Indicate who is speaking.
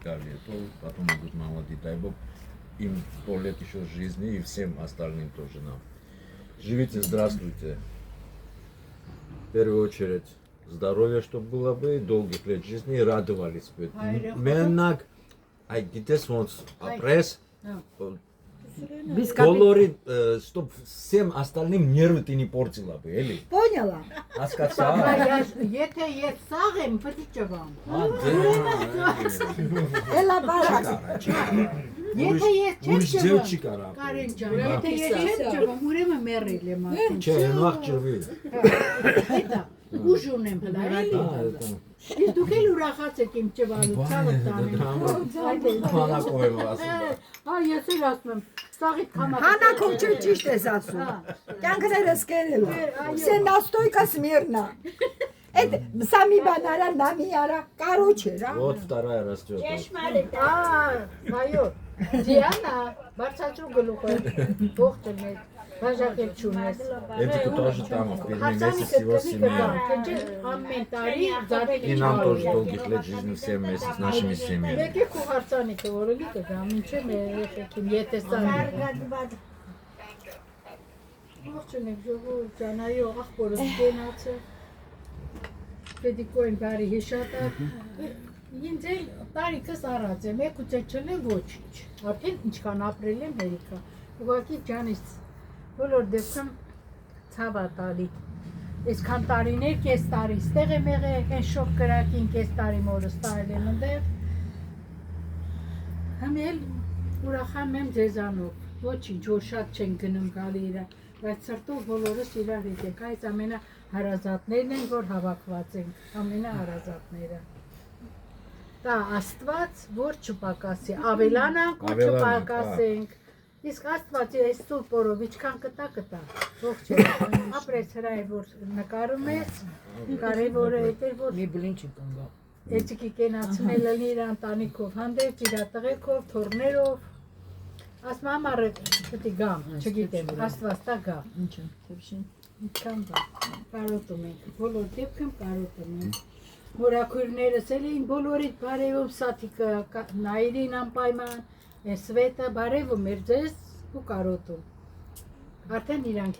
Speaker 1: лет, то потом будут молодые. Дай Бог им 100 лет еще жизни и всем остальным тоже нам. Живите, здравствуйте. В первую очередь здоровья, чтобы было бы, долгих лет жизни и радовались бы. Меннак, гитес вонс апресс, доллары, чтобы всем остальным нервы ты не портила бы, или?
Speaker 2: Поняла?
Speaker 3: Եթե ես սաղ եմ, պետք ճվամ։
Speaker 2: Էլա բարակ։
Speaker 3: Եթե ես
Speaker 1: Ուրիշ
Speaker 3: չեմ
Speaker 1: ձև
Speaker 3: ճվամ,
Speaker 1: չի կարա։
Speaker 3: Կարեն ջան, եթե ես չեմ ճվամ, ուրեմն մեռել եմ ասում։
Speaker 1: Չէ, նվախ ջրվի։
Speaker 3: Հետա, ուժ ունեմ հլա, էլի։ Իսկ դուք էլ ուրախաց եք իմ ճվալու, ցավը տանեմ։
Speaker 1: Մանակով եմ ասում։
Speaker 3: Հա, ես էլ ասում եմ, սաղիդ կամակ։
Speaker 2: Հանակով չէ ճիշտ ես ասում։ Կյանքներս կերել։ Все настойка смирно. Это сами банара нами яра короче, да?
Speaker 1: Вот вторая растет.
Speaker 3: Այո, Դիանա, բարձրացրու գլուխը, ողջ եմ, բաժակել չունես։
Speaker 1: Эти тоже там в первый месяц
Speaker 3: Հարսանիքը
Speaker 1: всего
Speaker 3: կնիկը
Speaker 1: семья.
Speaker 3: կա, ամեն տարի զարդի
Speaker 1: И нам тоже долгих лет жизни всем вместе с нашими семьями.
Speaker 3: Եկեք ու հարսանիքը որովի կգա, մինչև երեխեքին, եթե սան։ Ողջույն եք ժողովուրդ ջան, այո, աղբորս գնացը։ Պետիկոին բարի հիշատակ։ Ինձ էլ տարիքս առած եմ, եկուցե չլեմ ոչինչ, արդեն ինչքան ապրել եմ հերիքա, ուղղակի ջանից բոլոր դեպքում ցավ ա տալի, այսքան տարիներ, կես տարի ստեղ եմ եղել, այն շոկ կրակին կես տարի մորս տարել եմ ընդեղ, համ էլ ուրախանում եմ ձեզանով, ոչինչ, որ շատ չեն գնում գալի իրա, բայց սրտով բոլորս իրար հետ ենք, այս ամենահարազատներն են, որ հավաքված են, ամենահարազատները։ Դա Աստված, որ չպակասի, ավելանանք ու չպակասենք, իսկ Աստվածի այս սուրբ օրով իչքան կտա, ողջ է, ապրես հրայ, որ նկարում ես, կարևոր է էր, որ մի բլին չի կնգա, էցիկի կենացնել են իր անտանիքով, հանդերձ իր տղերքով, թորներով, ասում ամառը պտի գամ, չգիտեմ, Աստված տա գա, ինչքան բա, կարոտում ենք, բոլոր դեպքում կարոտում ենք, Մորակույրներս էլ էին բոլորիդ բարևում սաթիկը, նայրին անպայման, Սվետը բարևում էր ձեզ ու կարոտում, արդեն իրանք